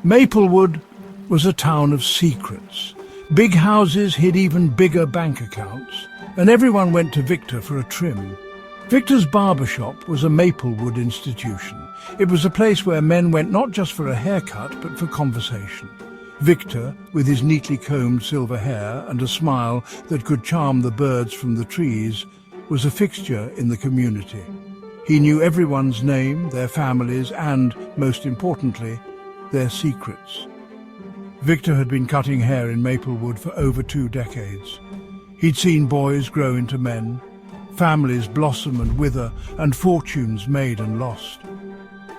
Maplewood was a town of secrets. Big houses hid even bigger bank accounts, and everyone went to Victor for a trim. Victor's barber shop was a Maplewood institution. It was a place where men went not just for a haircut, but for conversation. Victor, with his neatly combed silver hair and a smile that could charm the birds from the trees, was a fixture in the community. He knew everyone's name, their families, and, most importantly, their secrets. Victor had been cutting hair in Maplewood for over 2 decades. He'd seen boys grow into men, families blossom and wither, and fortunes made and lost.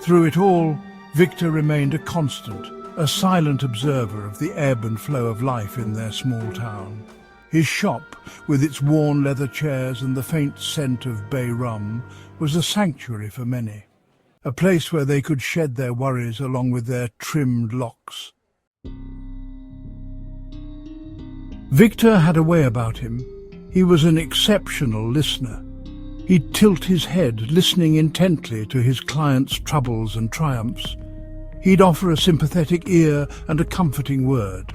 Through it all, Victor remained a constant, a silent observer of the ebb and flow of life in their small town. His shop, with its worn leather chairs and the faint scent of bay rum, was a sanctuary for many, a place where they could shed their worries along with their trimmed locks. Victor had a way about him. He was an exceptional listener. He'd tilt his head, listening intently to his clients' troubles and triumphs. He'd offer a sympathetic ear and a comforting word.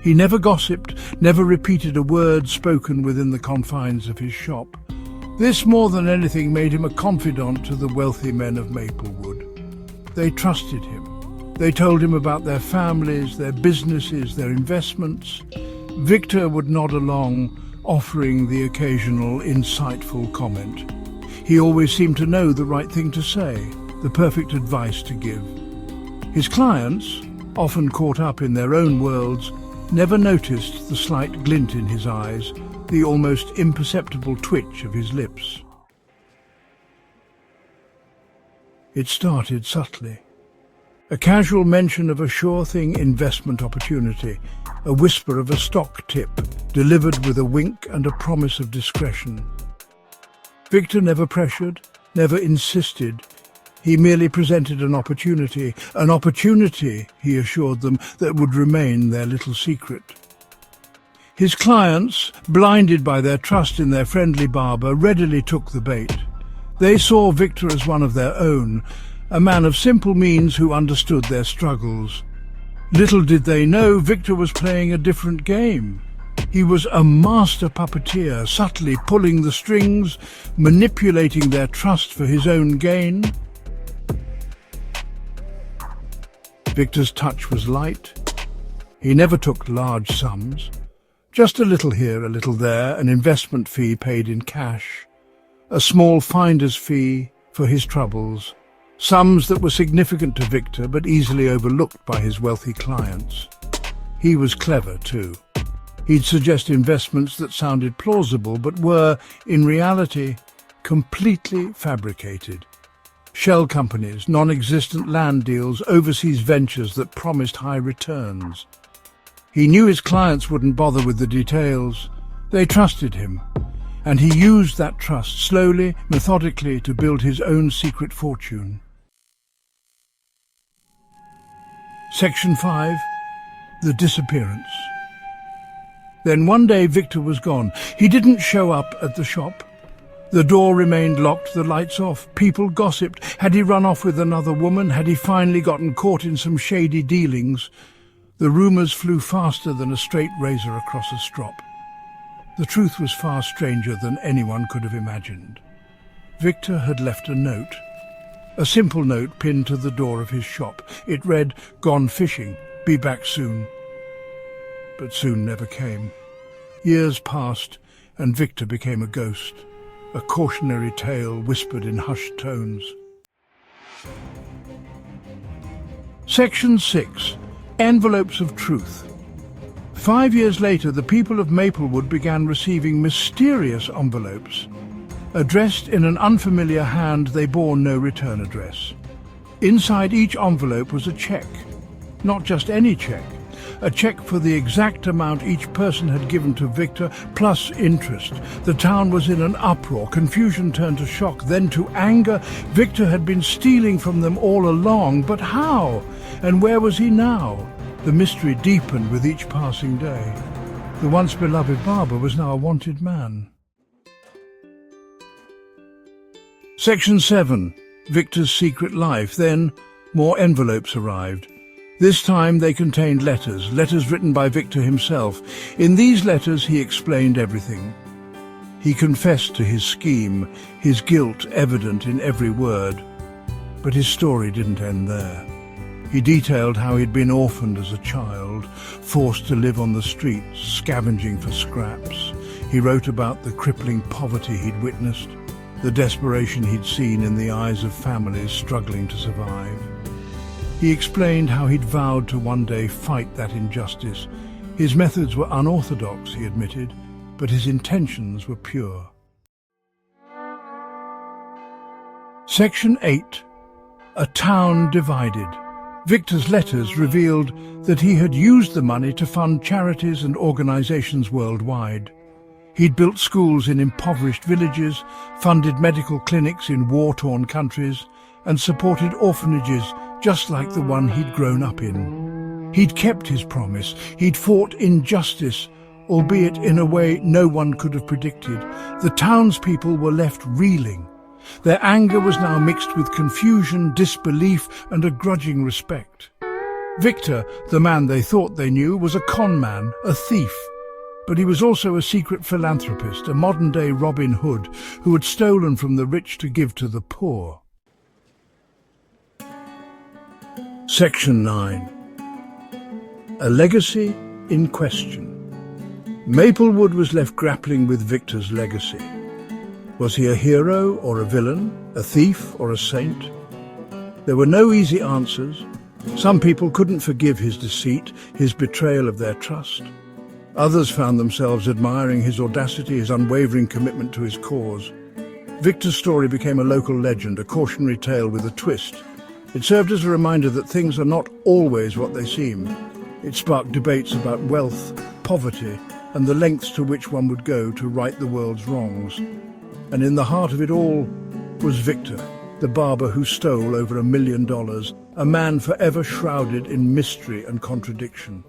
He never gossiped, never repeated a word spoken within the confines of his shop. This, more than anything, made him a confidant to the wealthy men of Maplewood. They trusted him. They told him about their families, their businesses, their investments. Victor would nod along, offering the occasional insightful comment. He always seemed to know the right thing to say, the perfect advice to give. His clients, often caught up in their own worlds, never noticed the slight glint in his eyes, the almost imperceptible twitch of his lips. It started subtly. A casual mention of a sure-thing investment opportunity, a whisper of a stock tip, delivered with a wink and a promise of discretion. Victor never pressured, never insisted. He merely presented an opportunity, he assured them, that would remain their little secret. His clients, blinded by their trust in their friendly barber, readily took the bait. They saw Victor as one of their own, a man of simple means who understood their struggles. Little did they know Victor was playing a different game. He was a master puppeteer, subtly pulling the strings, manipulating their trust for his own gain. Victor's touch was light. He never took large sums. Just a little here, a little there, an investment fee paid in cash, a small finder's fee for his troubles, sums that were significant to Victor but easily overlooked by his wealthy clients. He was clever too. He'd suggest investments that sounded plausible but were, in reality, completely fabricated. Shell companies, non-existent land deals, overseas ventures that promised high returns. He knew his clients wouldn't bother with the details. They trusted him, and he used that trust slowly, methodically, to build his own secret fortune. Section 5. The Disappearance. Then one day Victor was gone. He didn't show up at the shop. The door remained locked, the lights off. People gossiped. Had he run off with another woman? Had he finally gotten caught in some shady dealings? The rumours flew faster than a straight razor across a strop. The truth was far stranger than anyone could have imagined. Victor had left a note. A simple note pinned to the door of his shop. It read, "Gone fishing. Be back soon." But soon never came. Years passed, and Victor became a ghost, a cautionary tale whispered in hushed tones. Section 6. Envelopes of Truth. 5 years later, the people of Maplewood began receiving mysterious envelopes. Addressed in an unfamiliar hand, they bore no return address. Inside each envelope was a check. Not just any check. A check for the exact amount each person had given to Victor, plus interest. The town was in an uproar. Confusion turned to shock, then to anger. Victor had been stealing from them all along, but how? And where was he now? The mystery deepened with each passing day. The once beloved Barber was now a wanted man. Section 7. Victor's secret life. Then more envelopes arrived. This time they contained letters written by Victor himself. In these letters he explained everything. He confessed to his scheme, his guilt evident in every word. But his story didn't end there. He detailed how he'd been orphaned as a child, forced to live on the streets, scavenging for scraps. He wrote about the crippling poverty he'd witnessed, the desperation he'd seen in the eyes of families struggling to survive. He explained how he'd vowed to one day fight that injustice. His methods were unorthodox, he admitted, but his intentions were pure. Section 8. A town divided. Victor's letters revealed that he had used the money to fund charities and organizations worldwide. He'd built schools in impoverished villages, funded medical clinics in war-torn countries, and supported orphanages just like the one he'd grown up in. He'd kept his promise. He'd fought injustice, albeit in a way no one could have predicted. The townspeople were left reeling. Their anger was now mixed with confusion, disbelief, and a grudging respect. Victor, the man they thought they knew, was a con man, a thief. But he was also a secret philanthropist, a modern-day Robin Hood, who had stolen from the rich to give to the poor. Section 9. A legacy in question. Maplewood was left grappling with Victor's legacy. Was he a hero or a villain, a thief or a saint? There were no easy answers. Some people couldn't forgive his deceit, his betrayal of their trust. Others found themselves admiring his audacity, his unwavering commitment to his cause. Victor's story became a local legend, a cautionary tale with a twist. It served as a reminder that things are not always what they seem. It sparked debates about wealth, poverty, and the lengths to which one would go to right the world's wrongs. And in the heart of it all was Victor, the barber who stole over $1 million, a man forever shrouded in mystery and contradiction.